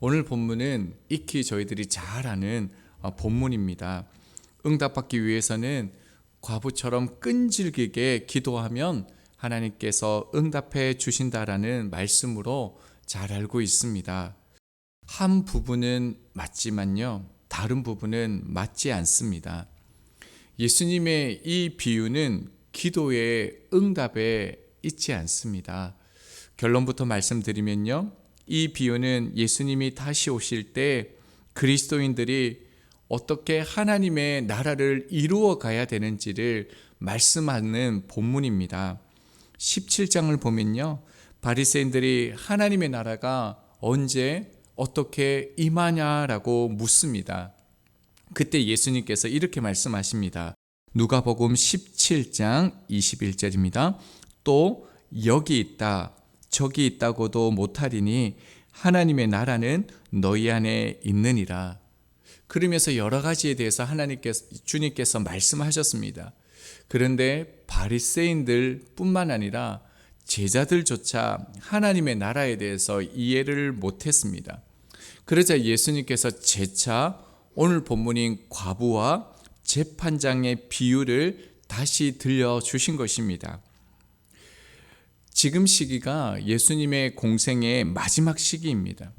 오늘 본문은 익히 저희들이 잘 아는 본문입니다. 응답받기 위해서는 과부처럼 끈질기게 기도하면 하나님께서 응답해 주신다라는 말씀으로 잘 알고 있습니다. 한 부분은 맞지만요, 다른 부분은 맞지 않습니다. 예수님의 이 비유는 기도의 응답에 있지 않습니다. 결론부터 말씀드리면요, 이 비유는 예수님이 다시 오실 때 그리스도인들이 어떻게 하나님의 나라를 이루어 가야 되는지를 말씀하는 본문입니다. 17장을 보면요, 바리새인들이 하나님의 나라가 언제 어떻게 임하냐라고 묻습니다. 그때 예수님께서 이렇게 말씀하십니다. 누가복음 17장 21절입니다. 또 여기 있다 저기 있다고도 못하리니 하나님의 나라는 너희 안에 있느니라. 그러면서 여러 가지에 대해서 주님께서 말씀하셨습니다. 그런데 바리새인들 뿐만 아니라 제자들조차 하나님의 나라에 대해서 이해를 못했습니다. 그러자 예수님께서 재차 오늘 본문인 과부와 재판장의 비유를 다시 들려주신 것입니다. 지금 시기가 예수님의 공생의 마지막 시기입니다.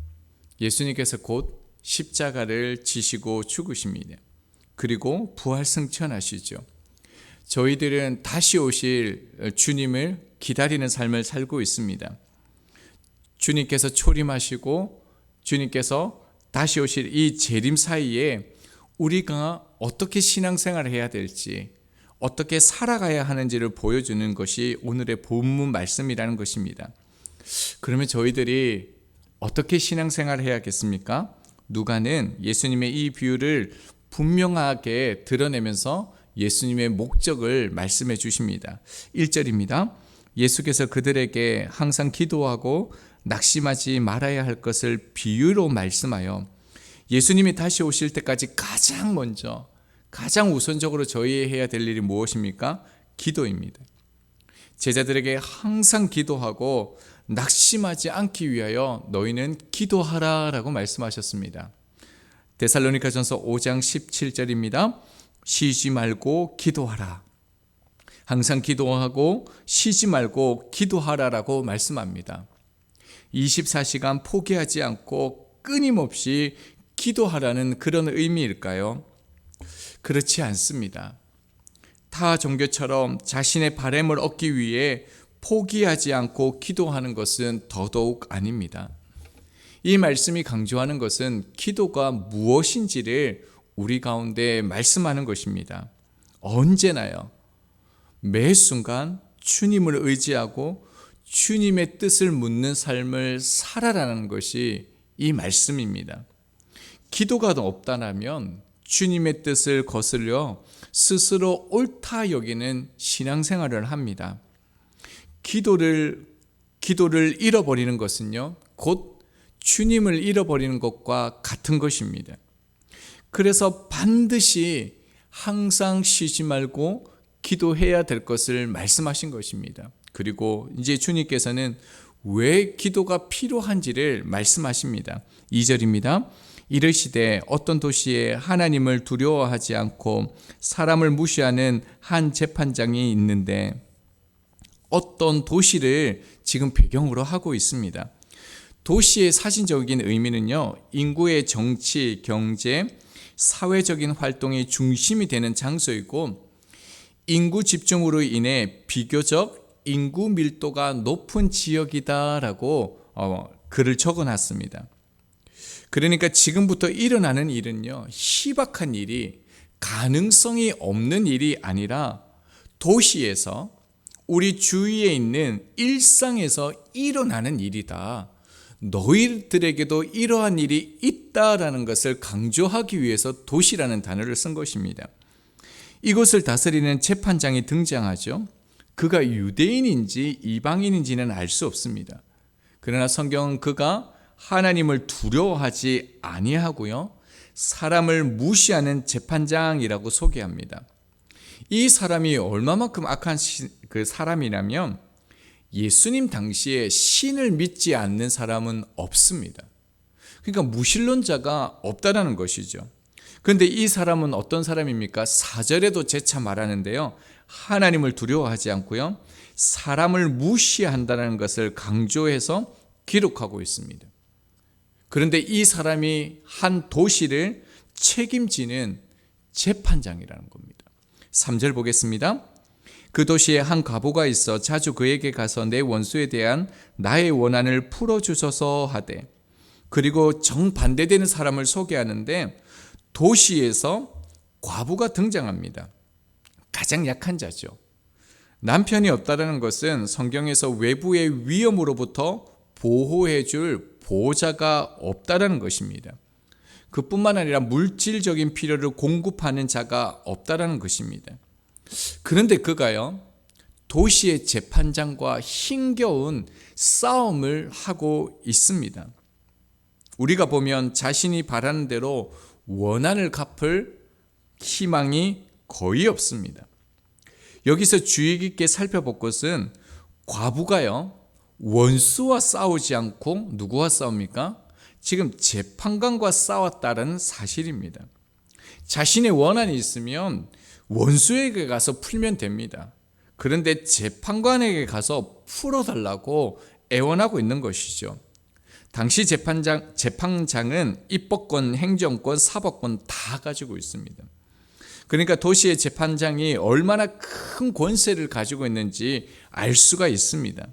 예수님께서 곧 십자가를 지시고 죽으십니다. 그리고 부활승천하시죠. 저희들은 다시 오실 주님을 기다리는 삶을 살고 있습니다. 주님께서 초림하시고 주님께서 다시 오실 이 재림 사이에 우리가 어떻게 신앙생활을 해야 될지, 어떻게 살아가야 하는지를 보여주는 것이 오늘의 본문 말씀이라는 것입니다. 그러면 저희들이 어떻게 신앙생활을 해야겠습니까? 누가는 예수님의 이 비유를 분명하게 드러내면서 예수님의 목적을 말씀해 주십니다. 1절입니다. 예수께서 그들에게 항상 기도하고 낙심하지 말아야 할 것을 비유로 말씀하여, 예수님이 다시 오실 때까지 가장 우선적으로 저희 해야 될 일이 무엇입니까? 기도입니다. 제자들에게 항상 기도하고 낙심하지 않기 위하여 너희는 기도하라 라고 말씀하셨습니다. 데살로니가전서 5장 17절입니다. 쉬지 말고 기도하라. 항상 기도하고 쉬지 말고 기도하라라고 말씀합니다. 24시간 포기하지 않고 끊임없이 기도하라는 그런 의미일까요? 그렇지 않습니다. 타 종교처럼 자신의 바람을 얻기 위해 포기하지 않고 기도하는 것은 더더욱 아닙니다. 이 말씀이 강조하는 것은 기도가 무엇인지를 우리 가운데 말씀하는 것입니다. 언제나요, 매 순간 주님을 의지하고 주님의 뜻을 묻는 삶을 살아라는 것이 이 말씀입니다. 기도가 없다면 주님의 뜻을 거스려 스스로 옳다 여기는 신앙생활을 합니다. 기도를 잃어버리는 것은요, 곧 주님을 잃어버리는 것과 같은 것입니다. 그래서 반드시 항상 쉬지 말고 기도해야 될 것을 말씀하신 것입니다. 그리고 이제 주님께서는 왜 기도가 필요한지를 말씀하십니다. 2절입니다. 이르시되 어떤 도시에 하나님을 두려워하지 않고 사람을 무시하는 한 재판장이 있는데, 어떤 도시를 지금 배경으로 하고 있습니다. 도시의 사진적인 의미는요, 인구의 정치, 경제, 사회적인 활동의 중심이 되는 장소이고, 인구 집중으로 인해 비교적 인구 밀도가 높은 지역이다라고 글을 적어놨습니다. 그러니까 지금부터 일어나는 일은요, 희박한 일이, 가능성이 없는 일이 아니라 도시에서, 우리 주위에 있는 일상에서 일어나는 일이다. 너희들에게도 이러한 일이 있다라는 것을 강조하기 위해서 도시라는 단어를 쓴 것입니다. 이곳을 다스리는 재판장이 등장하죠. 그가 유대인인지 이방인인지는 알 수 없습니다. 그러나 성경은 그가 하나님을 두려워하지 아니하고요, 사람을 무시하는 재판장이라고 소개합니다. 이 사람이 얼마만큼 악한 그 사람이라면, 예수님 당시에 신을 믿지 않는 사람은 없습니다. 그러니까 무신론자가 없다라는 것이죠. 그런데 이 사람은 어떤 사람입니까? 4절에도 재차 말하는데요. 하나님을 두려워하지 않고요. 사람을 무시한다는 것을 강조해서 기록하고 있습니다. 그런데 이 사람이 한 도시를 책임지는 재판장이라는 겁니다. 3절 보겠습니다. 그 도시에 한 과부가 있어 자주 그에게 가서 내 원수에 대한 나의 원한을 풀어주소서 하되, 그리고 정반대되는 사람을 소개하는데 도시에서 과부가 등장합니다. 가장 약한 자죠. 남편이 없다는 것은 성경에서 외부의 위험으로부터 보호해줄 보호자가 없다는 것입니다. 그뿐만 아니라 물질적인 필요를 공급하는 자가 없다는 것입니다. 그런데 그가요, 도시의 재판장과 힘겨운 싸움을 하고 있습니다. 우리가 보면 자신이 바라는 대로 원한을 갚을 희망이 거의 없습니다. 여기서 주의 깊게 살펴볼 것은 과부가요, 원수와 싸우지 않고 누구와 싸웁니까? 지금 재판관과 싸웠다는 사실입니다. 자신의 원한이 있으면 원수에게 가서 풀면 됩니다. 그런데 재판관에게 가서 풀어달라고 애원하고 있는 것이죠. 당시 재판장은 입법권, 행정권, 사법권 다 가지고 있습니다. 그러니까 도시의 재판장이 얼마나 큰 권세를 가지고 있는지 알 수가 있습니다.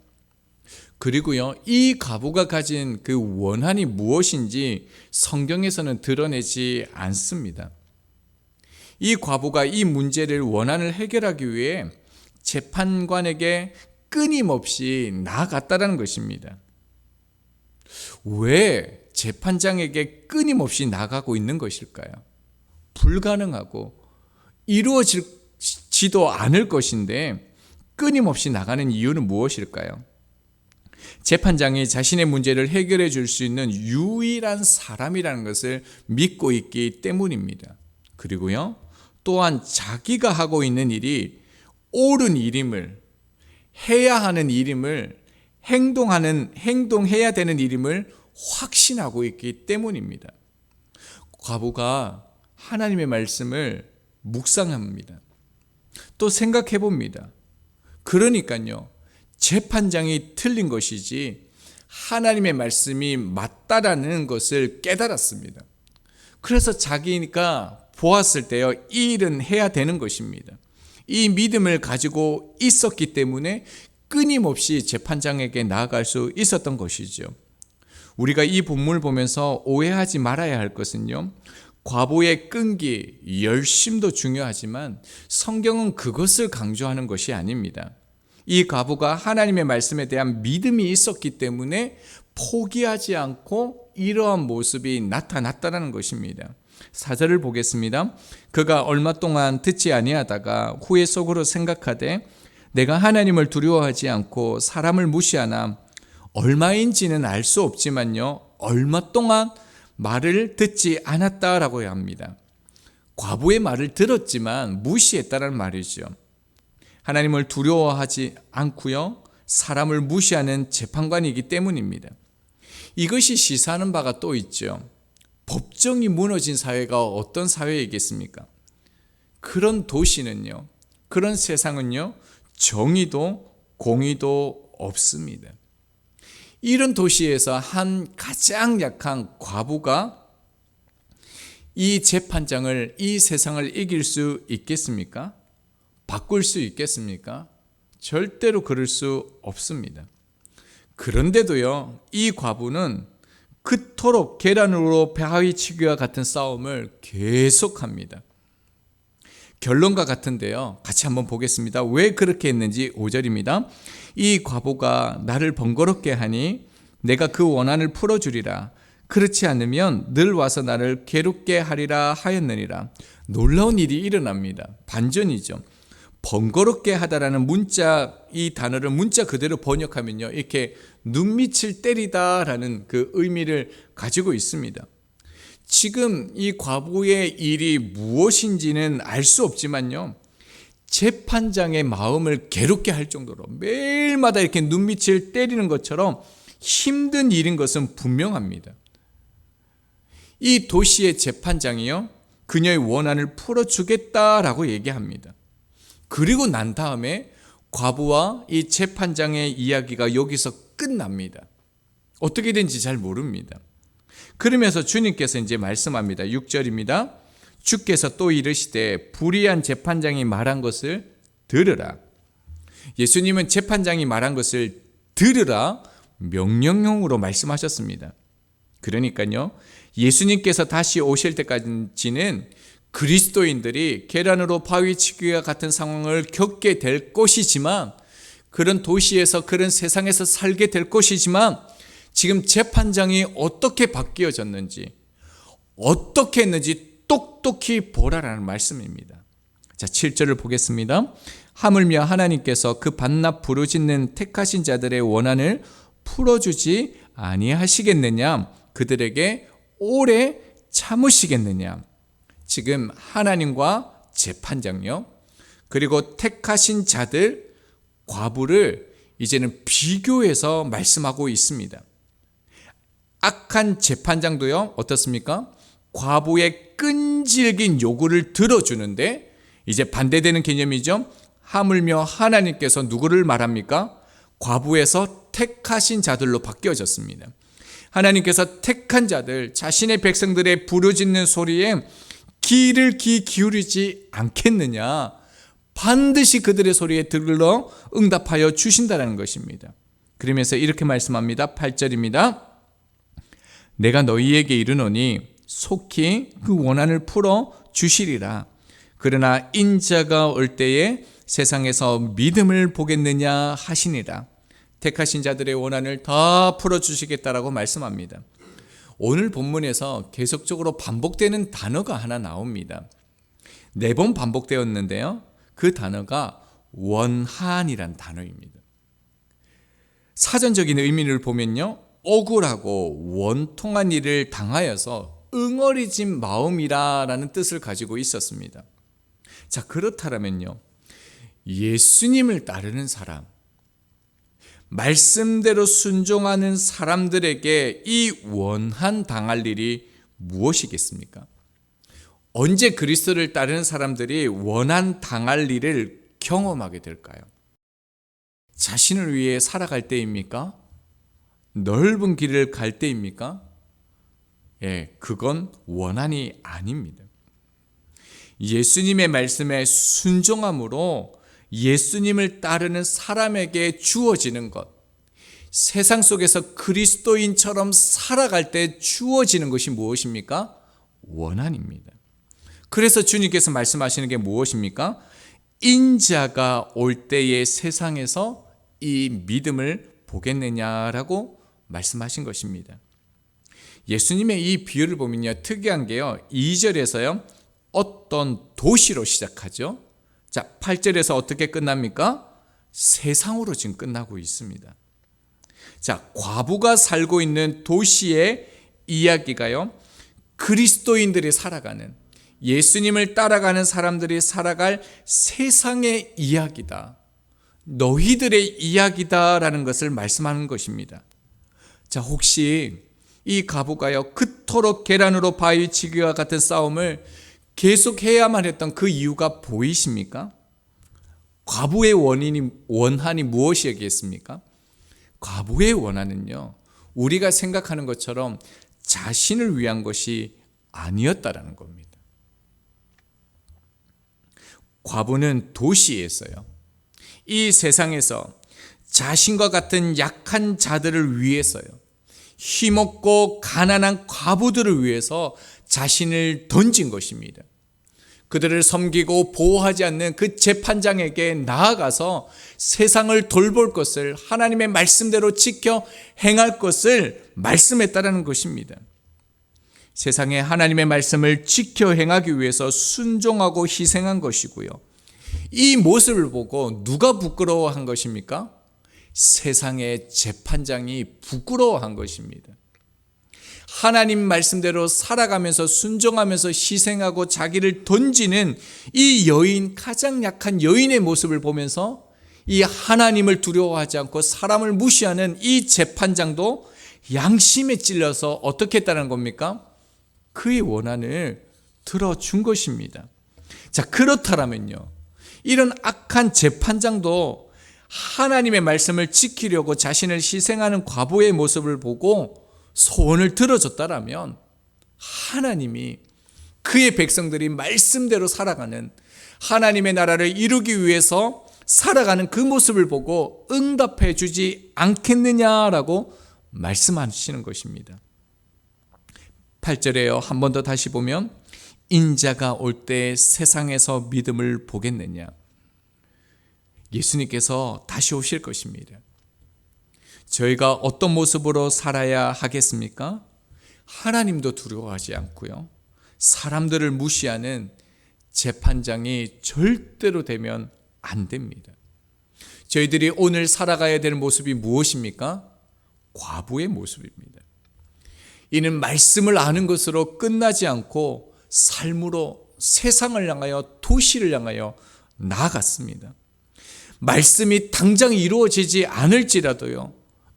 그리고요, 이 과부가 가진 그 원한이 무엇인지 성경에서는 드러내지 않습니다. 이 과부가 이 문제를 원한을 해결하기 위해 재판관에게 끊임없이 나아갔다는 것입니다. 왜 재판장에게 끊임없이 나가고 있는 것일까요? 불가능하고 이루어지지도 않을 것인데 끊임없이 나가는 이유는 무엇일까요? 재판장이 자신의 문제를 해결해 줄 수 있는 유일한 사람이라는 것을 믿고 있기 때문입니다. 그리고요, 또한 자기가 하고 있는 일이 옳은 일임을, 해야 하는 일임을, 행동해야 되는 일임을 확신하고 있기 때문입니다. 과부가 하나님의 말씀을 묵상합니다. 또 생각해 봅니다. 그러니까요, 재판장이 틀린 것이지 하나님의 말씀이 맞다라는 것을 깨달았습니다. 그래서 자기가 보았을 때요, 이 일은 해야 되는 것입니다. 이 믿음을 가지고 있었기 때문에 끊임없이 재판장에게 나아갈 수 있었던 것이죠. 우리가 이 본문을 보면서 오해하지 말아야 할 것은요, 과부의 끈기, 열심도 중요하지만 성경은 그것을 강조하는 것이 아닙니다. 이 과부가 하나님의 말씀에 대한 믿음이 있었기 때문에 포기하지 않고 이러한 모습이 나타났다는 것입니다. 4절을 보겠습니다. 그가 얼마 동안 듣지 아니하다가 후에 속으로 생각하되 내가 하나님을 두려워하지 않고 사람을 무시하나 얼마인지는 알 수 없지만요, 얼마 동안 말을 듣지 않았다라고 합니다. 과부의 말을 들었지만 무시했다는 말이죠. 하나님을 두려워하지 않고요, 사람을 무시하는 재판관이기 때문입니다. 이것이 시사하는 바가 또 있죠. 법정이 무너진 사회가 어떤 사회이겠습니까? 그런 도시는요, 그런 세상은요, 정의도 공의도 없습니다. 이런 도시에서 한 가장 약한 과부가 이 재판장을, 이 세상을 이길 수 있겠습니까? 바꿀 수 있겠습니까? 절대로 그럴 수 없습니다. 그런데도요, 이 과부는 그토록 계란으로 바위치기와 같은 싸움을 계속합니다. 결론과 같은데요, 같이 한번 보겠습니다. 왜 그렇게 했는지 5절입니다. 이 과부가 나를 번거롭게 하니 내가 그 원한을 풀어주리라. 그렇지 않으면 늘 와서 나를 괴롭게 하리라 하였느니라. 놀라운 일이 일어납니다. 반전이죠. 번거롭게 하다라는 문자, 이 단어를 문자 그대로 번역하면요, 이렇게 눈밑을 때리다라는 그 의미를 가지고 있습니다. 지금 이 과부의 일이 무엇인지는 알 수 없지만요, 재판장의 마음을 괴롭게 할 정도로 매일마다 이렇게 눈밑을 때리는 것처럼 힘든 일인 것은 분명합니다. 이 도시의 재판장이요, 그녀의 원한을 풀어주겠다라고 얘기합니다. 그리고 난 다음에 과부와 이 재판장의 이야기가 여기서 끝납니다. 어떻게 된지 잘 모릅니다. 그러면서 주님께서 이제 말씀합니다. 6절입니다. 주께서 또 이르시되 불의한 재판장이 말한 것을 들으라. 예수님은 재판장이 말한 것을 들으라 명령형으로 말씀하셨습니다. 그러니까요, 예수님께서 다시 오실 때까지는 그리스도인들이 계란으로 바위치기와 같은 상황을 겪게 될 것이지만, 그런 도시에서 그런 세상에서 살게 될 것이지만, 지금 재판장이 어떻게 바뀌어졌는지, 어떻게 했는지 똑똑히 보라라는 말씀입니다. 자, 7절을 보겠습니다. 하물며 하나님께서 그 반납 부르짖는 택하신 자들의 원한을 풀어주지 아니하시겠느냐, 그들에게 오래 참으시겠느냐. 지금 하나님과 재판장요, 그리고 택하신 자들, 과부를 이제는 비교해서 말씀하고 있습니다. 악한 재판장도요, 어떻습니까? 과부의 끈질긴 요구를 들어주는데, 이제 반대되는 개념이죠. 하물며 하나님께서 누구를 말합니까? 과부에서 택하신 자들로 바뀌어졌습니다. 하나님께서 택한 자들, 자신의 백성들의 부르짖는 소리에 귀를 기울이지 않겠느냐, 반드시 그들의 소리에 들러 응답하여 주신다는 것입니다. 그러면서 이렇게 말씀합니다. 8절입니다. 내가 너희에게 이르노니 속히 그 원한을 풀어 주시리라. 그러나 인자가 올 때에 세상에서 믿음을 보겠느냐 하시니라. 택하신 자들의 원한을 다 풀어주시겠다라고 말씀합니다. 오늘 본문에서 계속적으로 반복되는 단어가 하나 나옵니다. 4번 반복되었는데요, 그 단어가 원한이란 단어입니다. 사전적인 의미를 보면요, 억울하고 원통한 일을 당하여서 응어리진 마음이라는 뜻을 가지고 있었습니다. 자, 그렇다면요, 예수님을 따르는 사람, 말씀대로 순종하는 사람들에게 이 원한 당할 일이 무엇이겠습니까? 언제 그리스도를 따르는 사람들이 원한 당할 일을 경험하게 될까요? 자신을 위해 살아갈 때입니까? 넓은 길을 갈 때입니까? 그건 원한이 아닙니다. 예수님의 말씀에 순종함으로 예수님을 따르는 사람에게 주어지는 것, 세상 속에서 그리스도인처럼 살아갈 때 주어지는 것이 무엇입니까? 원한입니다. 그래서 주님께서 말씀하시는 게 무엇입니까? 인자가 올 때의 세상에서 이 믿음을 보겠느냐라고 말씀하신 것입니다. 예수님의 이 비유를 보면요, 특이한 게요, 2절에서요 어떤 도시로 시작하죠. 자, 8절에서 어떻게 끝납니까? 세상으로 지금 끝나고 있습니다. 자, 과부가 살고 있는 도시의 이야기가요, 그리스도인들이 살아가는, 예수님을 따라가는 사람들이 살아갈 세상의 이야기다, 너희들의 이야기다라는 것을 말씀하는 것입니다. 자, 혹시 이 과부가요, 그토록 계란으로 바위치기와 같은 싸움을 계속해야만 했던 그 이유가 보이십니까? 과부의 원한이 무엇이겠습니까? 과부의 원한은요, 우리가 생각하는 것처럼 자신을 위한 것이 아니었다라는 겁니다. 과부는 도시에서요, 이 세상에서 자신과 같은 약한 자들을 위해서요, 힘없고 가난한 과부들을 위해서 자신을 던진 것입니다. 그들을 섬기고 보호하지 않는 그 재판장에게 나아가서 세상을 돌볼 것을, 하나님의 말씀대로 지켜 행할 것을 말씀했다라는 것입니다. 세상에 하나님의 말씀을 지켜 행하기 위해서 순종하고 희생한 것이고요, 이 모습을 보고 누가 부끄러워한 것입니까? 세상의 재판장이 부끄러워한 것입니다. 하나님 말씀대로 살아가면서 순종하면서 희생하고 자기를 던지는 이 여인, 가장 약한 여인의 모습을 보면서 이 하나님을 두려워하지 않고 사람을 무시하는 이 재판장도 양심에 찔려서 어떻게 했다는 겁니까? 그의 원한을 들어준 것입니다. 자, 그렇다면요, 이런 악한 재판장도 하나님의 말씀을 지키려고 자신을 희생하는 과부의 모습을 보고 소원을 들어줬다라면 하나님이 그의 백성들이 말씀대로 살아가는, 하나님의 나라를 이루기 위해서 살아가는 그 모습을 보고 응답해 주지 않겠느냐라고 말씀하시는 것입니다. 8절에요. 한 번 더 다시 보면, 인자가 올 때 세상에서 믿음을 보겠느냐. 예수님께서 다시 오실 것입니다. 저희가 어떤 모습으로 살아야 하겠습니까? 하나님도 두려워하지 않고요, 사람들을 무시하는 재판장이 절대로 되면 안 됩니다. 저희들이 오늘 살아가야 될 모습이 무엇입니까? 과부의 모습입니다. 이는 말씀을 아는 것으로 끝나지 않고 삶으로 세상을 향하여, 도시를 향하여 나아갔습니다. 말씀이 당장 이루어지지 않을지라도요,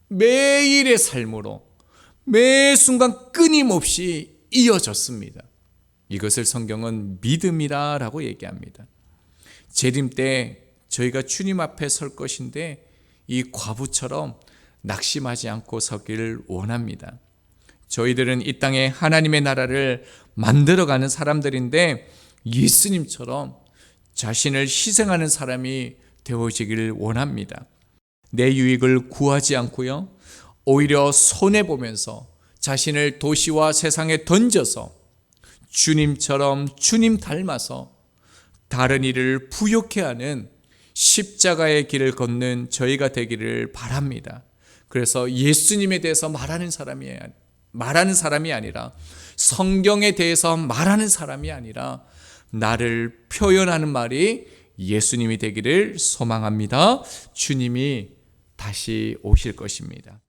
매일의 삶으로 매 순간 끊임없이 이어졌습니다. 이것을 성경은 믿음이라고 얘기합니다. 재림 때 저희가 주님 앞에 설 것인데 이 과부처럼 낙심하지 않고 서기를 원합니다. 저희들은 이 땅에 하나님의 나라를 만들어가는 사람들인데 예수님처럼 자신을 희생하는 사람이 되어지기를 원합니다. 내 유익을 구하지 않고요, 오히려 손해보면서 자신을 도시와 세상에 던져서 주님처럼, 주님 닮아서 다른 이를 부욕해 하는 십자가의 길을 걷는 저희가 되기를 바랍니다. 그래서 예수님에 대해서 말하는 사람이 아니라, 성경에 대해서 말하는 사람이 아니라 나를 표현하는 말이 예수님이 되기를 소망합니다. 주님이 다시 오실 것입니다.